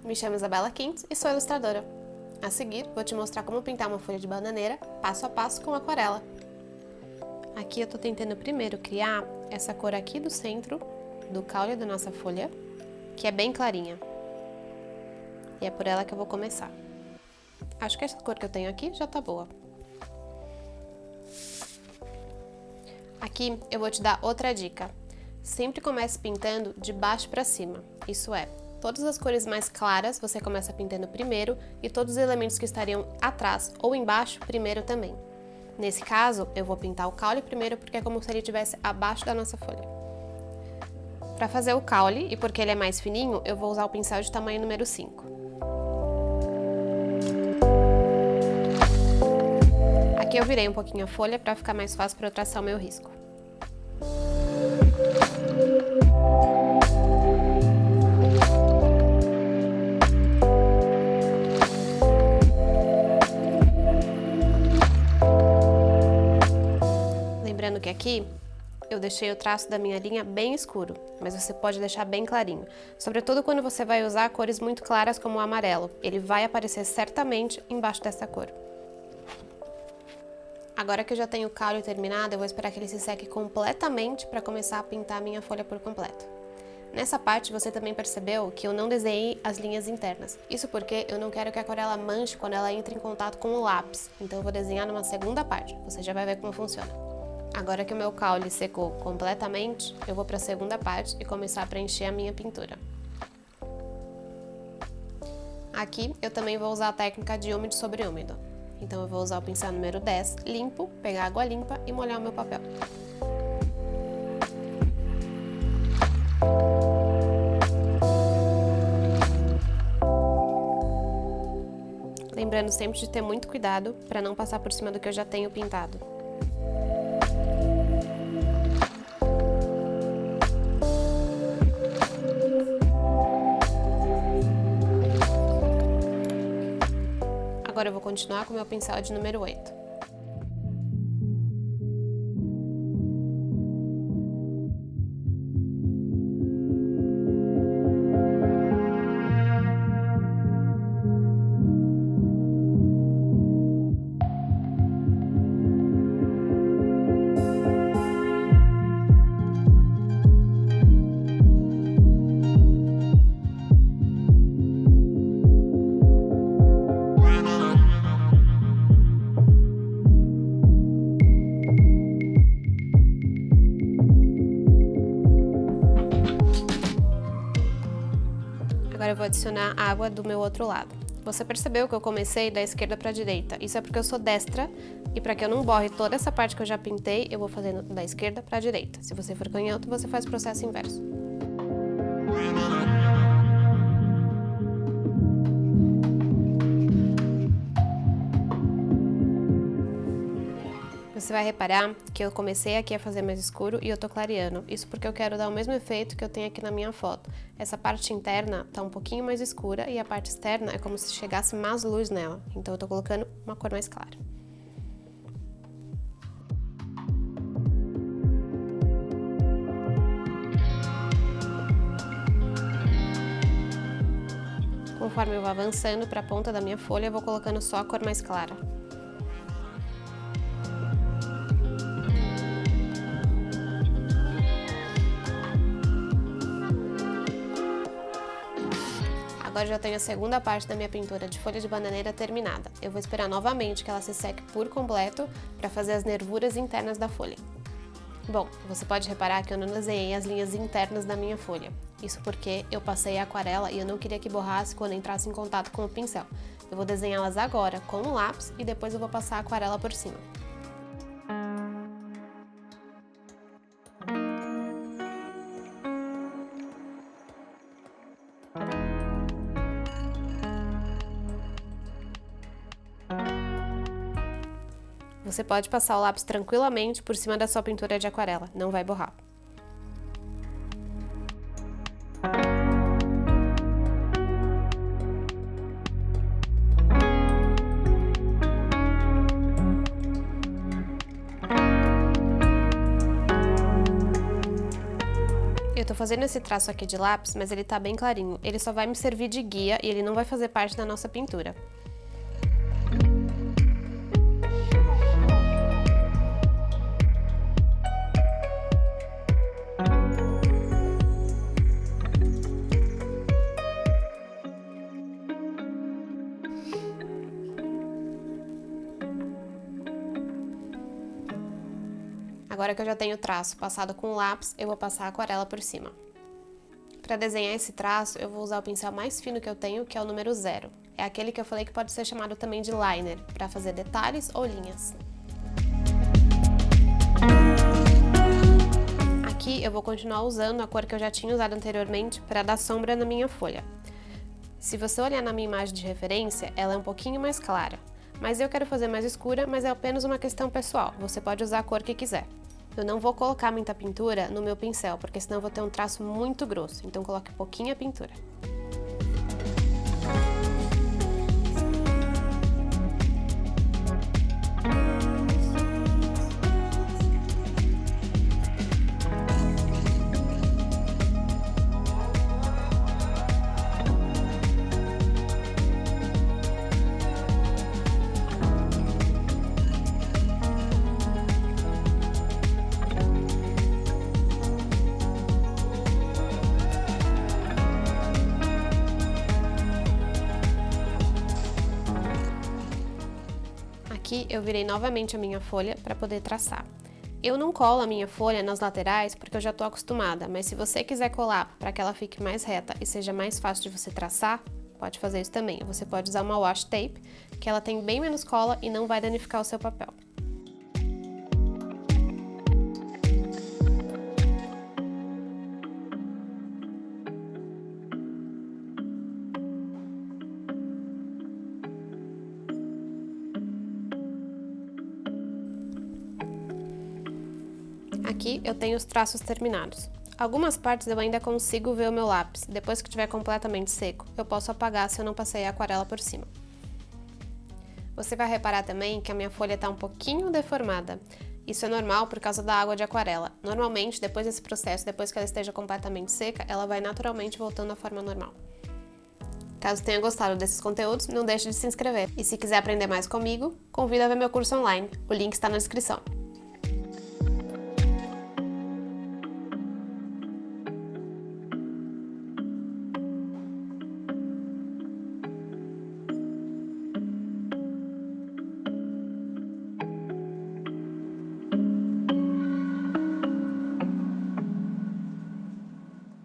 me chamo Isabela Quintos e sou ilustradora. A seguir, vou te mostrar como pintar uma folha de bananeira passo a passo com aquarela. Aqui eu tô tentando primeiro criar essa cor aqui do centro do caule da nossa folha, que é bem clarinha. E é por ela que eu vou começar. Acho que essa cor que eu tenho aqui já tá boa. Aqui eu vou te dar outra dica. Sempre comece pintando de baixo para cima, isso é, todas as cores mais claras você começa pintando primeiro e todos os elementos que estariam atrás ou embaixo primeiro também. Nesse caso, eu vou pintar o caule primeiro porque é como se ele estivesse abaixo da nossa folha. Para fazer o caule, e porque ele é mais fininho, eu vou usar o pincel de tamanho número 5. Aqui eu virei um pouquinho a folha para ficar mais fácil para eu traçar o meu risco. Lembrando que aqui eu deixei o traço da minha linha bem escuro, mas você pode deixar bem clarinho, sobretudo quando você vai usar cores muito claras como o amarelo, ele vai aparecer certamente embaixo dessa cor. Agora que eu já tenho o caule terminado, eu vou esperar que ele se seque completamente para começar a pintar a minha folha por completo. Nessa parte você também percebeu que eu não desenhei as linhas internas, isso porque eu não quero que a aquarela manche quando ela entre em contato com o lápis, então eu vou desenhar numa segunda parte, você já vai ver como funciona. Agora que o meu caule secou completamente, eu vou para a segunda parte e começar a preencher a minha pintura. Aqui eu também vou usar a técnica de úmido sobre úmido. Então eu vou usar o pincel número 10, limpo, pegar água limpa e molhar o meu papel. Lembrando sempre de ter muito cuidado para não passar por cima do que eu já tenho pintado. Agora eu vou continuar com o meu pincel de número 8. Agora eu vou adicionar água do meu outro lado. Você percebeu que eu comecei da esquerda para a direita? Isso é porque eu sou destra e para que eu não borre toda essa parte que eu já pintei, eu vou fazendo da esquerda para a direita. Se você for canhoto, você faz o processo inverso. Você vai reparar que eu comecei aqui a fazer mais escuro e eu tô clareando. Isso porque eu quero dar o mesmo efeito que eu tenho aqui na minha foto. Essa parte interna tá um pouquinho mais escura e a parte externa é como se chegasse mais luz nela. Então eu tô colocando uma cor mais clara. Conforme eu vou avançando para a ponta da minha folha, eu vou colocando só a cor mais clara. Agora já tenho a segunda parte da minha pintura de folha de bananeira terminada. Eu vou esperar novamente que ela se seque por completo para fazer as nervuras internas da folha. Bom, você pode reparar que eu não desenhei as linhas internas da minha folha. Isso porque eu passei a aquarela e eu não queria que borrasse quando entrasse em contato com o pincel. Eu vou desenhá-las agora com o lápis e depois eu vou passar a aquarela por cima. Você pode passar o lápis tranquilamente por cima da sua pintura de aquarela, não vai borrar. tô fazendo esse traço aqui de lápis, mas ele tá bem clarinho. Ele só vai me servir de guia e ele não vai fazer parte da nossa pintura. Agora que eu já tenho o traço passado com lápis, eu vou passar a aquarela por cima. Para desenhar esse traço, eu vou usar o pincel mais fino que eu tenho, que é o número 0. É aquele que eu falei que pode ser chamado também de liner, para fazer detalhes ou linhas. Aqui eu vou continuar usando a cor que eu já tinha usado anteriormente para dar sombra na minha folha. Se você olhar na minha imagem de referência, ela é um pouquinho mais clara. Mas eu quero fazer mais escura, mas é apenas uma questão pessoal, você pode usar a cor que quiser. Eu não vou colocar muita pintura no meu pincel, porque senão eu vou ter um traço muito grosso, então coloque pouquinha pintura. Aqui eu virei novamente a minha folha para poder traçar. Eu não colo a minha folha nas laterais porque eu já estou acostumada, mas se você quiser colar para que ela fique mais reta e seja mais fácil de você traçar, pode fazer isso também. Você pode usar uma washi tape, que ela tem bem menos cola e não vai danificar o seu papel. Aqui eu tenho os traços terminados. Algumas partes eu ainda consigo ver o meu lápis. Depois que estiver completamente seco, eu posso apagar se eu não passei a aquarela por cima. Você vai reparar também que a minha folha está um pouquinho deformada. Isso é normal por causa da água de aquarela. Normalmente, depois desse processo, depois que ela esteja completamente seca, ela vai naturalmente voltando à forma normal. Caso tenha gostado desses conteúdos, não deixe de se inscrever. E se quiser aprender mais comigo, convido a ver meu curso online. O link está na descrição.